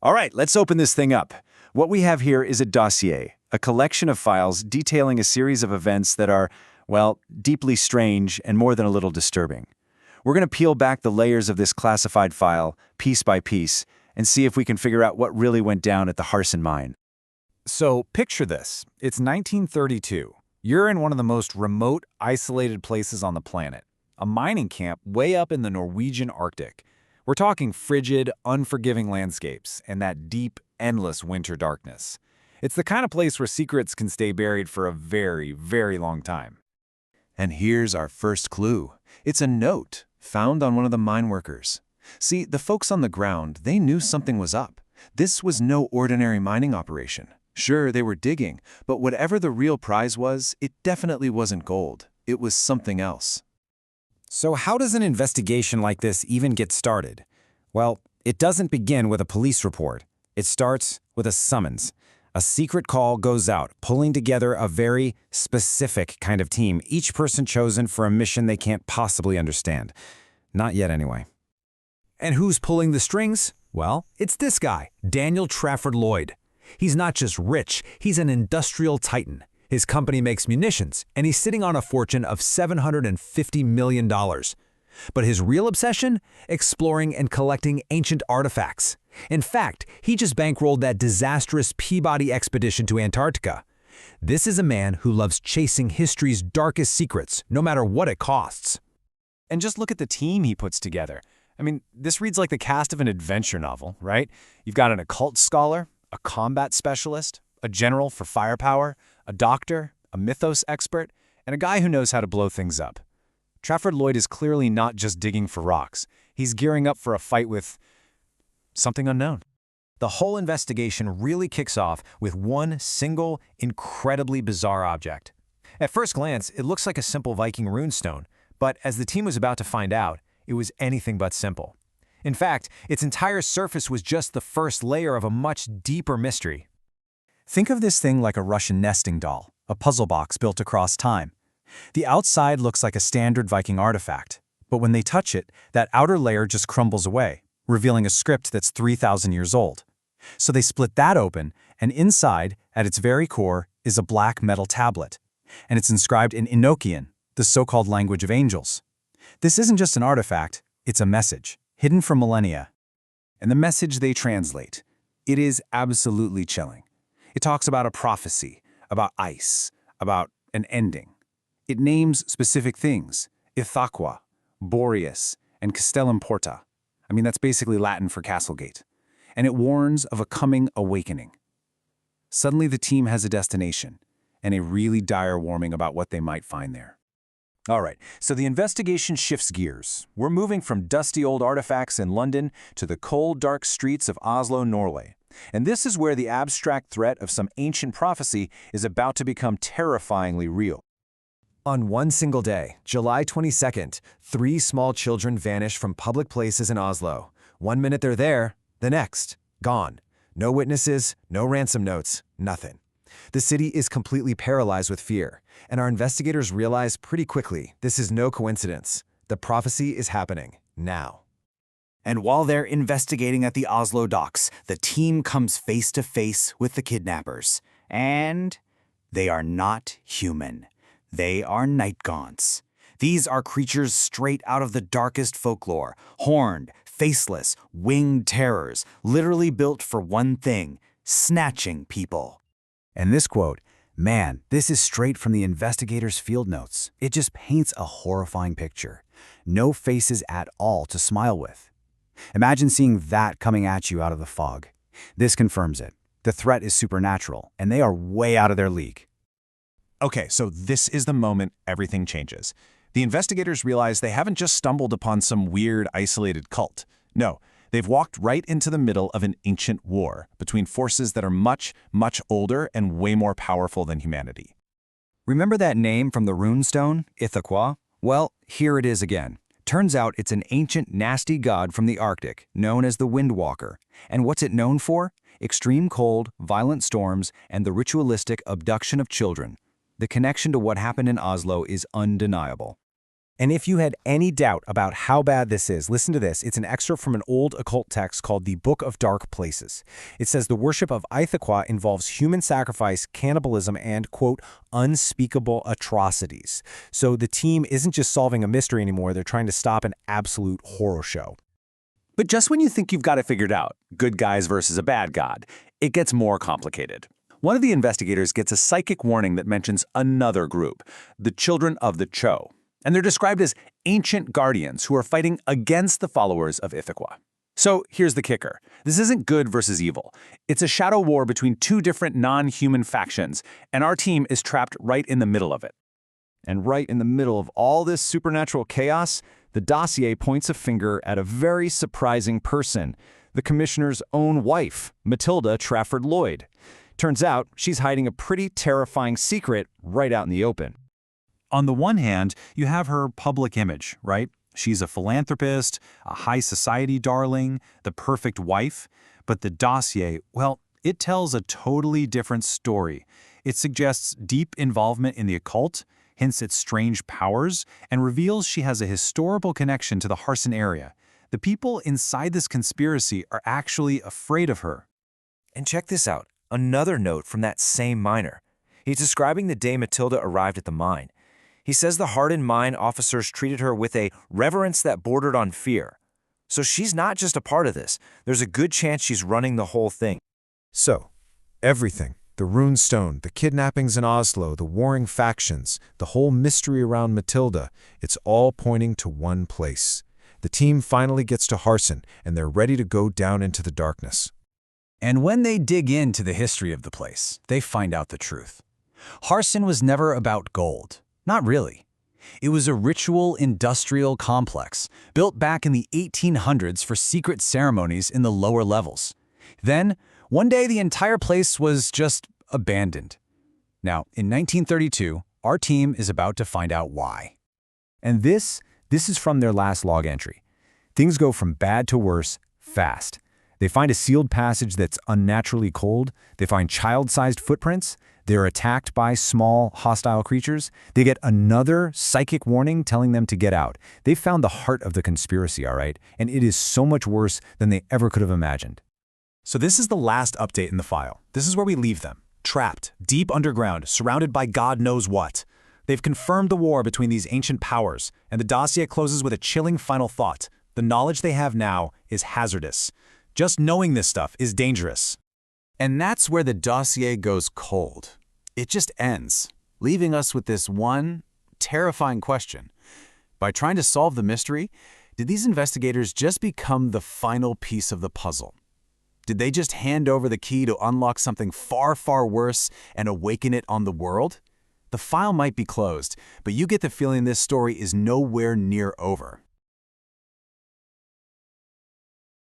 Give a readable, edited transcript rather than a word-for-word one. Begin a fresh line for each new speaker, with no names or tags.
All right, let's open this thing up. What we have here is a dossier, a collection of files detailing a series of events that are, well, deeply strange and more than a little disturbing. We're going to peel back the layers of this classified file, piece by piece, and see if we can figure out what really went down at the Harsen mine.
So picture this. It's 1932. You're in one of the most remote, isolated places on the planet, a mining camp way up in the Norwegian Arctic. We're talking frigid, unforgiving landscapes and that deep, endless winter darkness. It's the kind of place where secrets can stay buried for a very, very long time.
And here's our first clue. It's a note found on one of the mine workers. See, the folks on the ground, they knew something was up. This was no ordinary mining operation. Sure, they were digging, but whatever the real prize was, it definitely wasn't gold. It was something else.
So how does an investigation like this even get started? Well, it doesn't begin with a police report. It starts with a summons. A secret call goes out, pulling together a very specific kind of team, each person chosen for a mission they can't possibly understand. Not yet, anyway. And who's pulling the strings? Well, it's this guy, Daniel Trafford Lloyd. He's not just rich, he's an industrial titan. His company makes munitions, and he's sitting on a fortune of $750 million. But his real obsession? Exploring and collecting ancient artifacts. In fact, he just bankrolled that disastrous Peabody expedition to Antarctica. This is a man who loves chasing history's darkest secrets, no matter what it costs.
And just look at the team he puts together. I mean, this reads like the cast of an adventure novel, right? You've got an occult scholar, a combat specialist, a general for firepower, a doctor, a mythos expert, and a guy who knows how to blow things up. Trafford Lloyd is clearly not just digging for rocks. He's gearing up for a fight with something unknown.
The whole investigation really kicks off with one single, incredibly bizarre object. At first glance, it looks like a simple Viking runestone, but as the team was about to find out, it was anything but simple. In fact, its entire surface was just the first layer of a much deeper mystery. Think of this thing like a Russian nesting doll, a puzzle box built across time. The outside looks like a standard Viking artifact, but when they touch it, that outer layer just crumbles away, revealing a script that's 3,000 years old. So they split that open, and inside, at its very core, is a black metal tablet. And it's inscribed in Enochian, the so-called language of angels. This isn't just an artifact, it's a message, hidden for millennia. And the message they translate, it is absolutely chilling. It talks about a prophecy, about ice, about an ending. It names specific things, Ithaqua, Boreas, and Castellum Porta. I mean, that's basically Latin for Castlegate. And it warns of a coming awakening. Suddenly the team has a destination, and a really dire warning about what they might find there. All right, so the investigation shifts gears. We're moving from dusty old artifacts in London to the cold, dark streets of Oslo, Norway. And this is where the abstract threat of some ancient prophecy is about to become terrifyingly real. On one single day, July 22nd, 3 small children vanish from public places in Oslo. 1 minute they're there, the next, gone. No witnesses, no ransom notes, nothing. The city is completely paralyzed with fear, and our investigators realize pretty quickly this is no coincidence. The prophecy is happening now. And while they're investigating at the Oslo docks, the team comes face to face with the kidnappers. And they are not human. They are night gaunts. These are creatures straight out of the darkest folklore, horned, faceless, winged terrors, literally built for one thing, snatching people. And this quote, man, this is straight from the investigators' field notes. It just paints a horrifying picture. No faces at all to smile with. Imagine seeing that coming at you out of the fog. This confirms it. The threat is supernatural, and they are way out of their league.
Okay, so this is the moment everything changes. The investigators realize they haven't just stumbled upon some weird, isolated cult. No, they've walked right into the middle of an ancient war between forces that are much, much older and way more powerful than humanity.
Remember that name from the runestone, Ithaqua? Well, here it is again. Turns out it's an ancient, nasty god from the Arctic, known as the Windwalker. And what's it known for? Extreme cold, violent storms, and the ritualistic abduction of children. The connection to what happened in Oslo is undeniable. And if you had any doubt about how bad this is, listen to this. It's an excerpt from an old occult text called the Book of Dark Places. It says the worship of Ithaqua involves human sacrifice, cannibalism, and, quote, unspeakable atrocities. So the team isn't just solving a mystery anymore, they're trying to stop an absolute horror show.
But just when you think you've got it figured out, good guys versus a bad god, it gets more complicated. One of the investigators gets a psychic warning that mentions another group, the Children of the Cho. And they're described as ancient guardians who are fighting against the followers of Ithaqua. So here's the kicker. This isn't good versus evil. It's a shadow war between two different non-human factions, and our team is trapped right in the middle of it.
And right in the middle of all this supernatural chaos, the dossier points a finger at a very surprising person, the commissioner's own wife, Matilda Trafford Lloyd. Turns out she's hiding a pretty terrifying secret right out in the open.
On the one hand, you have her public image, right? She's a philanthropist, a high society darling, the perfect wife. But the dossier, well, it tells a totally different story. It suggests deep involvement in the occult, hints at strange powers, and reveals she has a historical connection to the Harsen area. The people inside this conspiracy are actually afraid of her.
And check this out, another note from that same miner. He's describing the day Matilda arrived at the mine. He says the hardened mine officers treated her with a reverence that bordered on fear. So she's not just a part of this. There's a good chance she's running the whole thing.
So, everything, the rune stone, the kidnappings in Oslo, the warring factions, the whole mystery around Matilda, it's all pointing to one place. The team finally gets to Harsen, and they're ready to go down into the darkness.
And when they dig into the history of the place, they find out the truth. Harsen was never about gold. Not really. It was a ritual industrial complex built back in the 1800s for secret ceremonies in the lower levels. Then, one day the entire place was just abandoned. Now, in 1932, our team is about to find out why.
And this is from their last log entry. Things go from bad to worse fast. They find a sealed passage that's unnaturally cold. They find child-sized footprints. They're attacked by small, hostile creatures. They get another psychic warning telling them to get out. They found the heart of the conspiracy, all right? And it is so much worse than they ever could have imagined.
So this is the last update in the file. This is where we leave them, trapped, deep underground, surrounded by God knows what. They've confirmed the war between these ancient powers, and the dossier closes with a chilling final thought. The knowledge they have now is hazardous. Just knowing this stuff is dangerous. And that's where the dossier goes cold. It just ends, leaving us with this one terrifying question. By trying to solve the mystery, did these investigators just become the final piece of the puzzle? Did they just hand over the key to unlock something far, far worse and awaken it on the world? The file might be closed, but you get the feeling this story is nowhere near over.